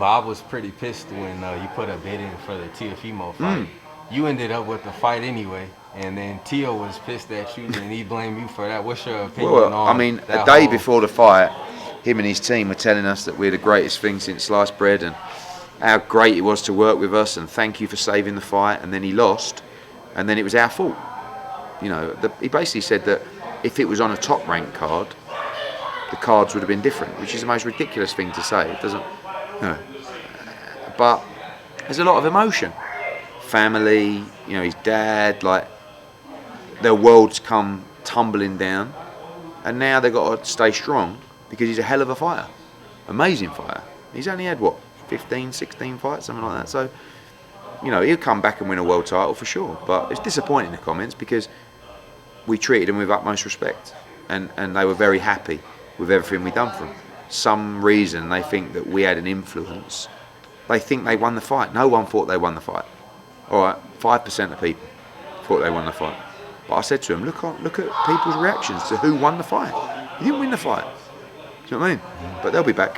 Bob was pretty pissed when you put a bid in for the Teofimo fight. You ended up with the fight anyway, and then Teo was pissed at you, and he blamed you for that. What's your opinion Well, on I mean, a that day whole... before the fight, him and his team were telling us that we're the greatest thing since sliced bread and how great it was to work with us and thank you for saving the fight. And then he lost, and then it was our fault. He basically said that if it was on a top rank card, the cards would have been different, which is the most ridiculous thing to say. It doesn't, but there's a lot of emotion. Family, his dad, like their worlds come tumbling down, and now they've got to stay strong because he's a hell of a fighter, amazing fighter. He's only had 15, 16 fights, something like that. So, he'll come back and win a world title for sure. But it's disappointing, the comments, because we treated him with utmost respect, and they were very happy with everything we'd done for them. Some reason they think that we had an influence. They think they won the fight. No one thought they won the fight. All right, 5% of people thought they won the fight. But I said to him, look at people's reactions to who won the fight. You didn't win the fight. Do you know what I mean? But they'll be back.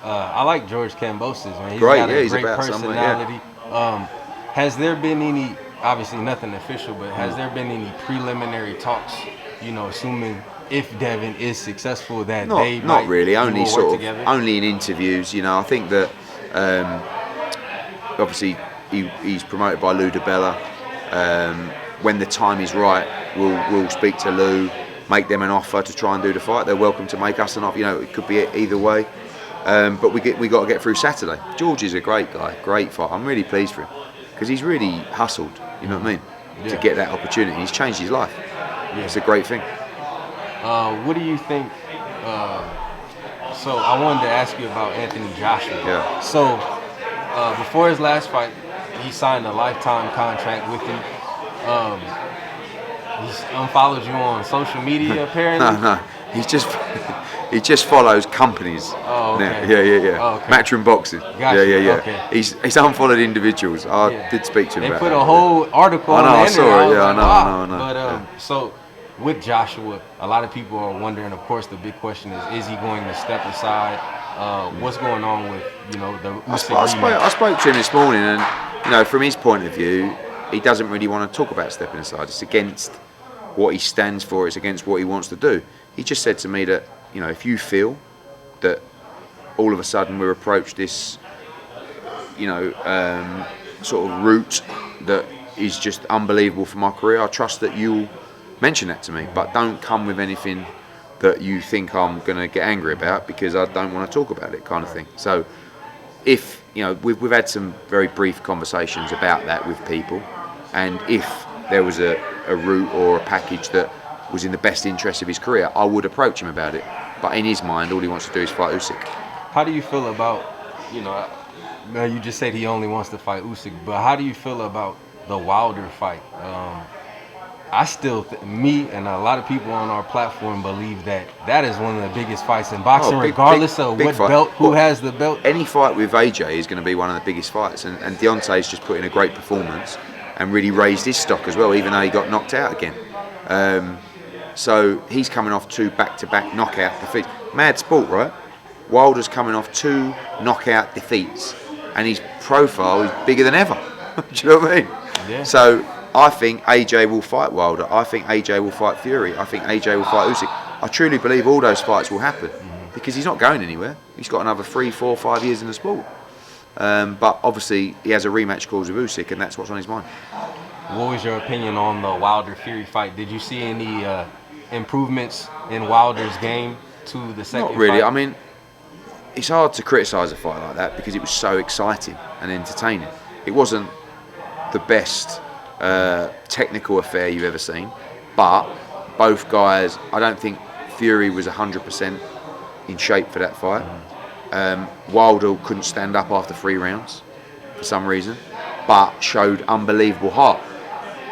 I like George Kambosos, man. He's Great, got a he's great about personality. Has there been any, obviously nothing official, but has there been any preliminary talks, assuming if Devin is successful, that not really, only work together? Only in interviews. I think that obviously he's promoted by Lou DiBella. When the time is right, we'll speak to Lou, make them an offer to try and do the fight. They're welcome to make us an offer. It could be either way. But we got to get through Saturday. George is a great guy, great fighter. I'm really pleased for him because he's really hustled. You know what I mean? To get that opportunity, he's changed his life. It's a great thing. What do you think? So I wanted to ask you about Anthony Joshua. Yeah. So before his last fight, he signed a lifetime contract with you. He's unfollowed you on social media apparently. No, he just follows companies. Oh, okay. Yeah. Oh, okay. Matchroom Boxing. Gotcha. Yeah. Okay. He's unfollowed individuals. I did speak to him about that. They put a whole article on the internet. I know. But so with Joshua, a lot of people are wondering. Of course, the big question is he going to step aside? What's going on with the Usyk rematch? I spoke to him this morning, and from his point of view, he doesn't really want to talk about stepping aside. It's against what he stands for. It's against what he wants to do. He just said to me that if you feel that all of a sudden we're approached this sort of route that is just unbelievable for my career, I trust that you'll mention that to me, but don't come with anything that you think I'm going to get angry about because I don't want to talk about it, kind of thing. So if we've had some very brief conversations about that with people, and if there was a route or a package that was in the best interest of his career, I would approach him about it. But in his mind, all he wants to do is fight Usyk. How do you feel about, you just said he only wants to fight Usyk, but how do you feel about the Wilder fight? I still, me and a lot of people on our platform believe that is one of the biggest fights in boxing, regardless of what belt, who has the belt. Any fight with AJ is going to be one of the biggest fights, and Deontay's just put in a great performance and really raised his stock as well, even though he got knocked out again. So he's coming off 2 back-to-back knockout defeats. Mad sport, right? Wilder's coming off 2 knockout defeats, and his profile is bigger than ever. Do you know what I mean? Yeah. So I think AJ will fight Wilder. I think AJ will fight Fury. I think AJ will fight Usyk. I truly believe all those fights will happen because he's not going anywhere. He's got another 3, 4, 5 years in the sport. But obviously he has a rematch clause with Usyk, and that's what's on his mind. What was your opinion on the Wilder-Fury fight? Did you see any improvements in Wilder's game to the second fight? Not really. I mean, it's hard to criticise a fight like that because it was so exciting and entertaining. It wasn't the best technical affair you've ever seen, but both guys, I don't think Fury was 100% in shape for that fight. Wilder couldn't stand up after 3 rounds for some reason, but showed unbelievable heart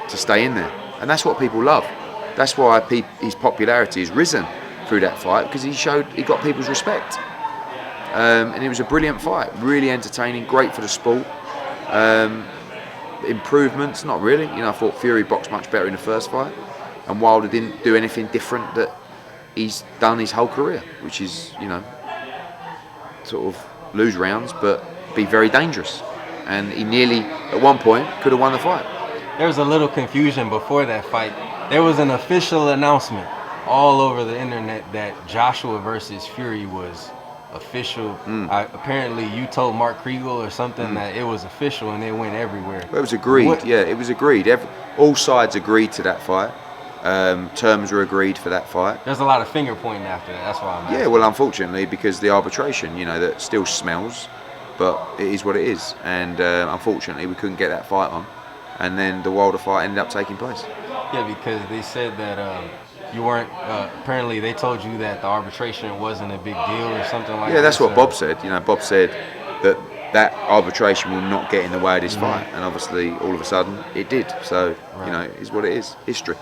to stay in there, and that's what people love. That's why his popularity has risen through that fight, because he got people's respect, and it was a brilliant fight, really entertaining, great for the sport. Improvements, not really. I thought Fury boxed much better in the first fight, and Wilder didn't do anything different that he's done his whole career, which is sort of lose rounds, but be very dangerous. And he nearly, at one point, could have won the fight. There was a little confusion before that fight. There was an official announcement all over the internet that Joshua versus Fury was official. Apparently, you told Mark Kriegel or something that it was official, and it went everywhere. Well, it was agreed. Yeah, it was agreed. All sides agreed to that fight. Terms were agreed for that fight. There's a lot of finger pointing after that. That's why I'm asking. Yeah, well, unfortunately, because the arbitration, that still smells, but it is what it is. And unfortunately, we couldn't get that fight on. And then the Wilder fight ended up taking place. Yeah, because they said that you weren't. Apparently, they told you that the arbitration wasn't a big deal or something like that. Yeah, that's what Bob said. Bob said that arbitration will not get in the way of this fight, and obviously, all of a sudden, it did. So, it is what it is. History.